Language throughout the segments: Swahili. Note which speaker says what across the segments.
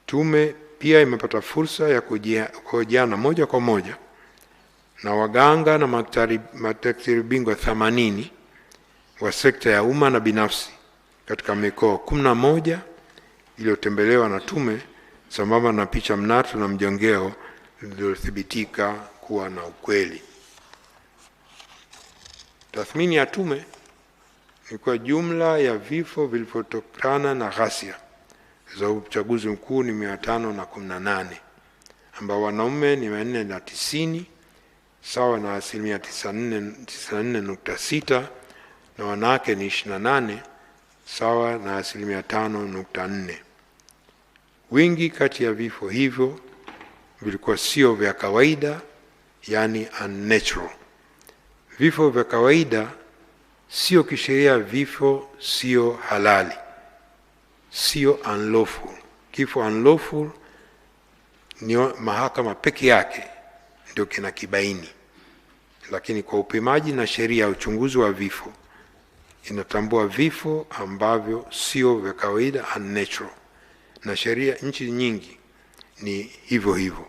Speaker 1: Tume pia imepata fursa ya kuhojiana moja kwa moja na waganga na madaktari bingwa 80 wa sekta ya umma na binafsi katika mikoa 11 iliyotembelewa na tume, sambamba na picha mnato na mjongeo zilizothibitika kuwa na ukweli. Tathmini ya tume ni kwa jumla ya vifo vilivyotokana na ghasia za uchaguzi mkuu ni 518, ambao wanaume ni 490 sawa na 94.6, na wanawake ni 28 sawa na 5.4. Wingi kati ya vifo hivyo vilikuwa sio vya kawaida, yani unnatural. Vifo vya kawaida sio kisheria, vifo sio halali, sio unlawful. Kifo unlawful ni mahakama peke yake ndio kinakibaini, lakini kwa upimaji na sheria ya uchunguzi wa vifo inatambua vifo ambavyo sio vya kawaida, unnatural, na sheria nchi nyingi ni hivyo hivyo.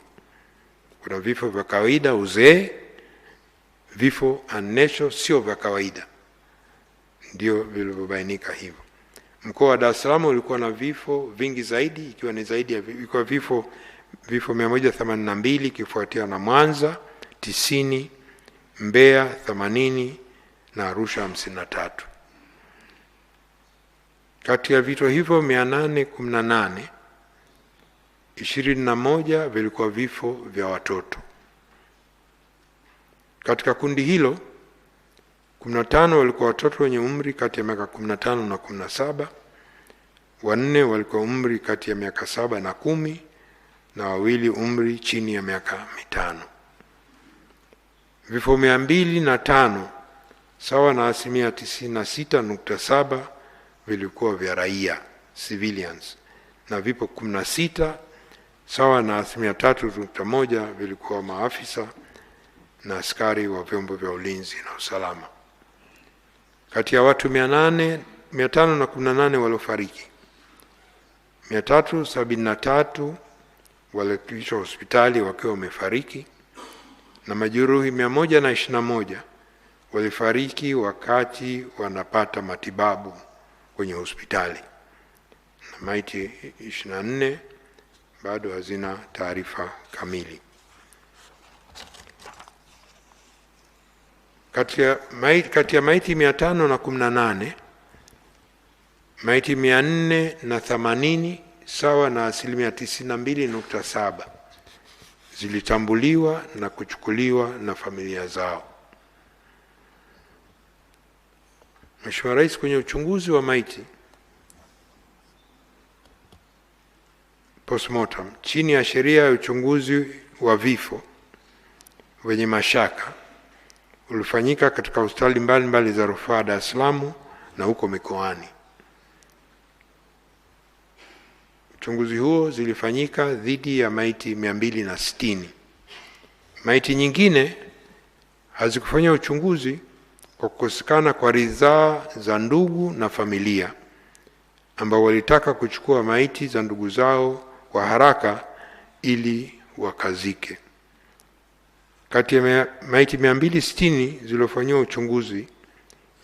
Speaker 1: Kuna vifo vya kawaida, uzee, vifo unnatural sio vya kawaida, ndio vilivyobainika hivyo. Mkoa wa Dar es Salaam ulikuwa na vifo vingi zaidi, ikiwa ni zaidi ya vifo 182, kifuatia na Mwanza 90, Mbeya 80 na Arusha 53. Kati ya vifo hivyo 818, 21 vilikuwa vifo vya watoto. Katika kundi hilo 15 walikuwa watoto wenye umri kati ya miaka 15 na 17, 4 walikuwa umri kati ya miaka 7 na 10, na 2 umri chini ya miaka 5. Vifo 205 sawa na 96.7 vilikuwa vya raia, civilians, na vifo 16 sawa na 3.1 vilikuwa maafisa na askari wa vyombo vya ulinzi na usalama. Kati ya watu 518 waliofariki, 373 walifikishwa hospitali wakiwa wamefariki, na majeruhi 121 walifariki wakati wanapata matibabu kwenye hospitali, na maiti 24 bado hazina taarifa kamili. Kati ya maiti 518, maiti 480 sawa na 92.7 zilitambuliwa na kuchukuliwa na familia zao. Mheshimiwa Rais, kwenye uchunguzi wa maiti postmortem chini ya sheria ya uchunguzi wa vifo wenye mashaka ulifanyika katika hospitali mbalimbali za rufaa Dar es Salaam na huko mikoani. Uchunguzi huo zilifanyika dhidi ya maiti 260. Maiti nyingine hazikufanya uchunguzi kwa kukosekana kwa ridhaa za ndugu na familia, ambao walitaka kuchukua maiti za ndugu zao kwa haraka ili wakazike. Kati ya maiti 260 zilizofanywa uchunguzi,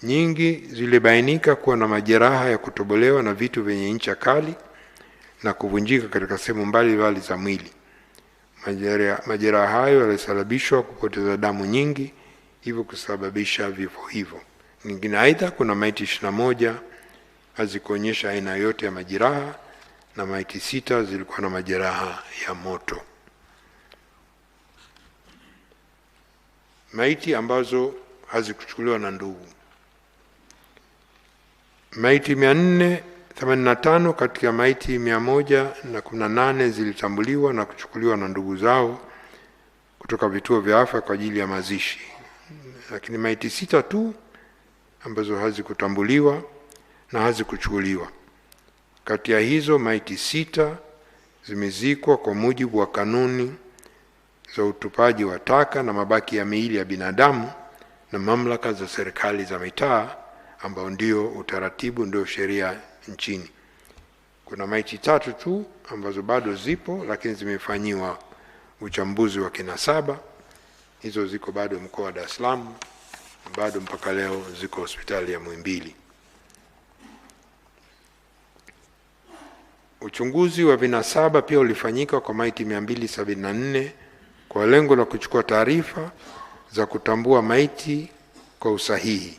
Speaker 1: nyingi zilibainika kuwa na majeraha ya kutobolewa na vitu vyenye ncha kali na kuvunjika katika sehemu mbalimbali za mwili. Majeraha hayo yalisababishwa kupoteza damu nyingi, hivyo kusababisha vifo hivyo. Nyingine aidha, kuna maiti 21 hazikuonyesha aina yote ya majeraha, na maiti 6 zilikuwa na majeraha ya moto. Maiti ambazo hazikuchukuliwa na ndugu. Maiti 485 katika maiti 118 zilitambuliwa na kuchukuliwa na ndugu zao kutoka vituo vya afya kwa ajili ya mazishi, lakini maiti 6 tu ambazo hazikutambuliwa na hazikuchukuliwa. Kati ya hizo maiti 6 zimezikwa kwa mujibu wa kanuni za utupaji wa taka na mabaki ya miili ya binadamu na mamlaka za serikali za mitaa, ambao ndio utaratibu, ndio sheria nchini. Kuna maiti 3 tu ambazo bado zipo lakini zimefanyiwa uchambuzi wa kinasaba. Hizo ziko bado mkoa wa Dar es Salaam, bado mpaka leo ziko hospitali ya Muhimbili. Uchunguzi wa vinasaba pia ulifanyika kwa maiti 274 kwa lengo la kuchukua taarifa za kutambua maiti kwa usahihi.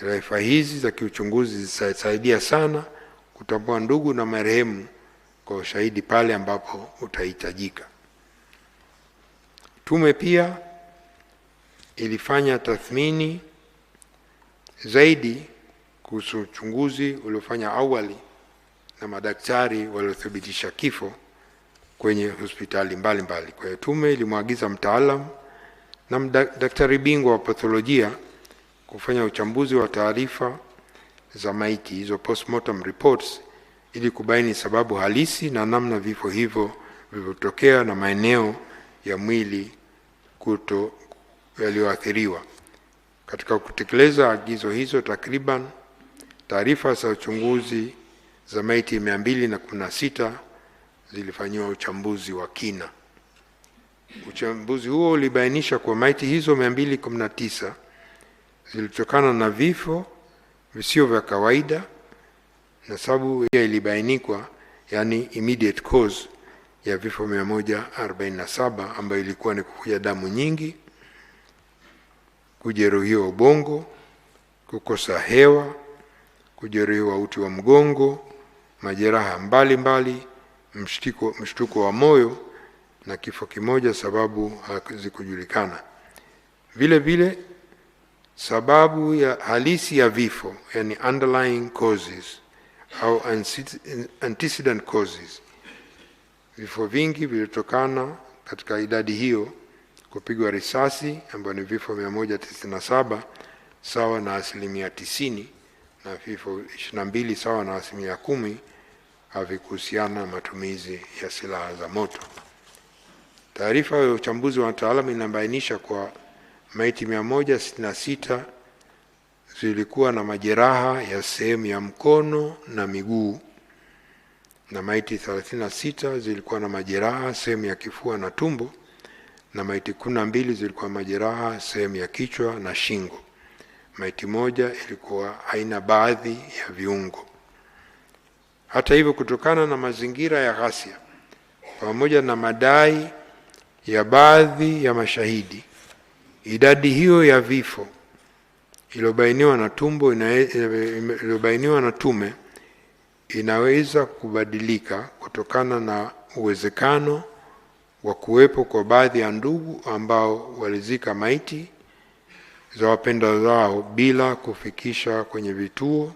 Speaker 1: Taarifa hizi za kiuchunguzi zitasaidia sana kutambua ndugu na marehemu kwa ushahidi pale ambapo utahitajika. Tume pia ilifanya tathmini zaidi kuhusu uchunguzi uliofanya awali na madaktari waliothibitisha kifo kwenye hospitali mbalimbali. Kwa hiyo tume ilimwagiza mtaalamu na daktari bingwa wa patholojia kufanya uchambuzi wa taarifa za maiti, hizo postmortem reports, ili kubaini sababu halisi na namna vifo hivyo vilivyotokea na maeneo ya mwili yaliyoathiriwa. Katika kutekeleza agizo hizo, takriban taarifa za uchunguzi za maiti 216 zilifanywa uchambuzi wa kina. Uchambuzi huo ulibainisha kwa maiti hizo 219 zilitokana na vifo visio vya kawaida, na sababu hiyo ilibainikwa, yani immediate cause ya vifo 147, ambayo ilikuwa ni kuvuja damu nyingi, kujeruhiwa ubongo, kukosa hewa, kujeruhiwa uti wa mgongo, majeraha mbalimbali, mshtuko wa moyo na kifo kimoja sababu hazikujulikana. Vile vile sababu ya halisi ya vifo, yani underlying causes au antecedent causes, vifo vingi vilitokana katika idadi hiyo kupigwa risasi, ambayo ni vifo 197 sawa na 90%, na vifo 22 sawa na 10% havikuhusiana na matumizi ya silaha za moto. Taarifa ya uchambuzi wa wataalamu inabainisha kwa maiti 166 zilikuwa na majeraha ya sehemu ya mkono na miguu, na maiti 36 zilikuwa na majeraha sehemu ya kifua na tumbo, na maiti 12 zilikuwa majeraha sehemu ya kichwa na shingo. Maiti moja ilikuwa haina baadhi ya viungo. Hata hivyo, kutokana na mazingira ya ghasia pamoja na madai ya baadhi ya mashahidi, idadi hiyo ya vifo iliyobainiwa na tume inaweza kubadilika kutokana na uwezekano wa kuwepo kwa baadhi ya ndugu ambao walizika maiti za wapendwa zao bila kufikisha kwenye vituo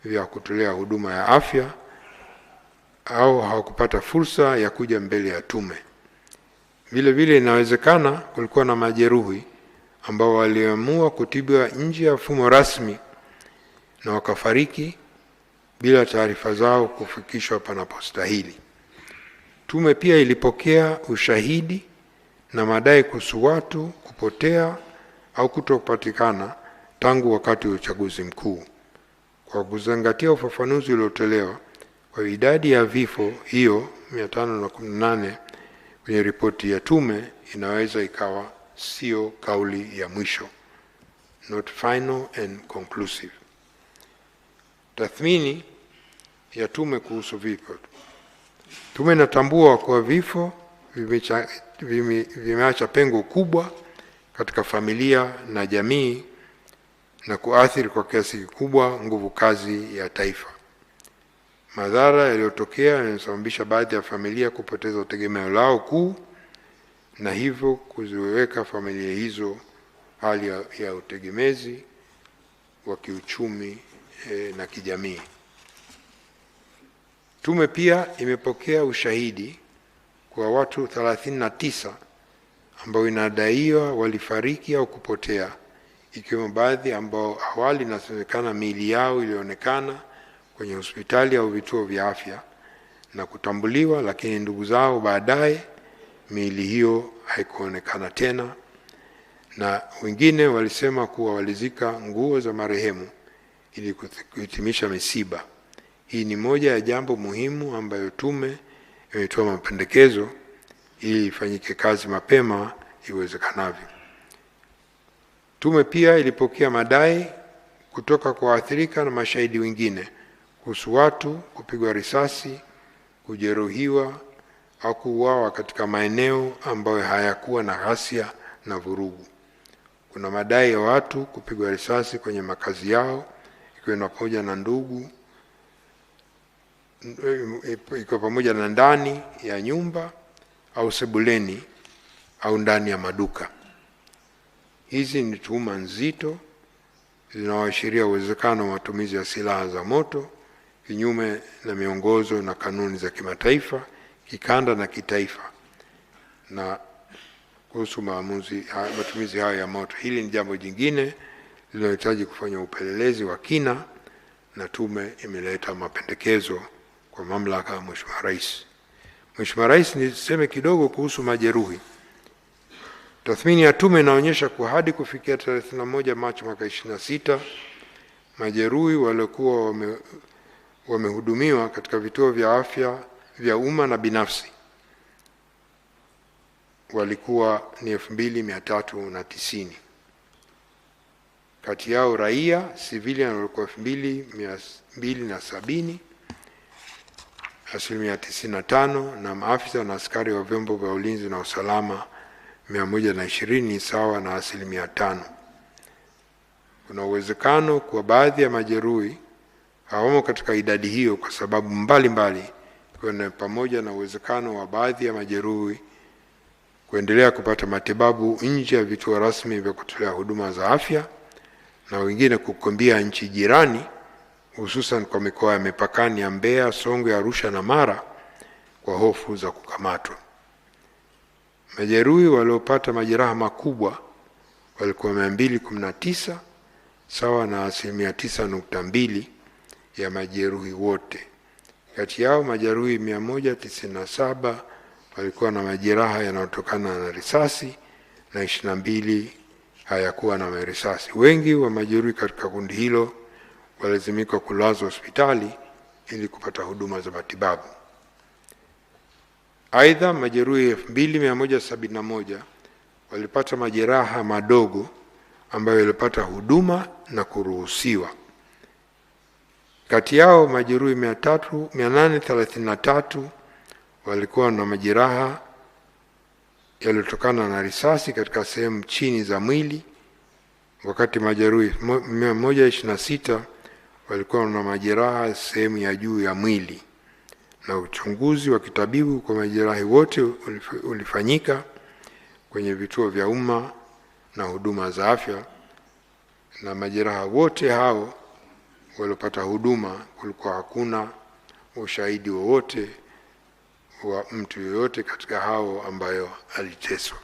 Speaker 1: vya kutolea huduma ya afya au hawakupata fursa ya kuja mbele ya tume. Vile vile inawezekana kulikuwa na majeruhi ambao waliamua kutibiwa nje ya mfumo rasmi na wakafariki bila taarifa zao kufikishwa panapostahili. Tume pia ilipokea ushahidi na madai kuhusu watu kupotea au kutopatikana tangu wakati wa uchaguzi mkuu. Kwa kuzingatia ufafanuzi uliotolewa, kwa idadi ya vifo hiyo 518 kwenye ripoti ya tume inaweza ikawa sio kauli ya mwisho, not final and conclusive. Tathmini ya tume kuhusu vifo. Tume inatambua kwa vifo vimeacha pengo kubwa katika familia na jamii na kuathiri kwa kiasi kikubwa nguvu kazi ya taifa. Madhara yaliyotokea yanasababisha baadhi ya familia kupoteza utegemeo lao kuu, na hivyo kuziweka familia hizo hali ya utegemezi wa kiuchumi na kijamii. Tume pia imepokea ushahidi kwa watu 39 ambao inadaiwa walifariki au kupotea, ikiwemo baadhi ambao awali inasemekana miili yao ilionekana kwenye hospitali au vituo vya afya na kutambuliwa, lakini ndugu zao baadaye miili hiyo haikuonekana tena, na wengine walisema kuwa walizika nguo za marehemu ili kuhitimisha misiba. Hii ni moja ya jambo muhimu ambayo tume imetoa mapendekezo ili ifanyike kazi mapema iwezekanavyo. Tume pia ilipokea madai kutoka kwa waathirika na mashahidi wengine kuhusu watu kupigwa risasi, kujeruhiwa au kuuawa katika maeneo ambayo hayakuwa na ghasia na vurugu. Kuna madai ya watu kupigwa risasi kwenye makazi yao, ikiwa pamoja na ndugu, ikiwa pamoja na ndani ya nyumba au sebuleni au ndani ya maduka. Hizi ni tuhuma nzito zinazoashiria uwezekano wa matumizi ya silaha za moto kinyume na miongozo na kanuni za kimataifa, kikanda na kitaifa na kuhusu matumizi hayo ya moto. Hili ni jambo jingine linalohitaji kufanya upelelezi wa kina, na tume imeleta mapendekezo kwa mamlaka ya Mheshimiwa Rais. Mheshimiwa Rais, niseme kidogo kuhusu majeruhi. Tathmini ya tume inaonyesha kuwa hadi kufikia tarehe 31 Machi mwaka 2026, majeruhi waliokuwa wamehudumiwa katika vituo vya afya vya umma na binafsi walikuwa ni 2390. Kati yao raia civilian walikuwa 2270, 95%, na maafisa na askari wa vyombo vya ulinzi na usalama 120, sawa na 5%. Kuna uwezekano kwa baadhi ya majeruhi hawamo katika idadi hiyo kwa sababu mbalimbali, kwa pamoja na uwezekano wa baadhi ya majeruhi kuendelea kupata matibabu nje ya vituo rasmi vya kutolea huduma za afya na wengine kukimbia nchi jirani, hususan kwa mikoa ya mipakani ya Mbeya, Songwe, Arusha na Mara kwa hofu za kukamatwa. Majeruhi waliopata majeraha makubwa walikuwa 219, sawa na 9.2% ya majeruhi wote. Kati yao majeruhi 197 walikuwa na majeraha yanayotokana na risasi na 22 hayakuwa na risasi. Wengi wa majeruhi katika kundi hilo walazimika kulazwa hospitali ili kupata huduma za matibabu. Aidha, majeruhi 2171 walipata majeraha madogo ambayo walipata huduma na kuruhusiwa. Kati yao majeruhi 833 walikuwa na majeraha yaliyotokana na risasi katika sehemu chini za mwili, wakati majeruhi 126 walikuwa na majeraha sehemu ya juu ya mwili, na uchunguzi wa kitabibu kwa majeraha wote ulifanyika kwenye vituo vya umma na huduma za afya, na majeraha wote hao waliopata huduma kulikuwa hakuna ushahidi wowote wa mtu yoyote katika hao ambayo aliteswa.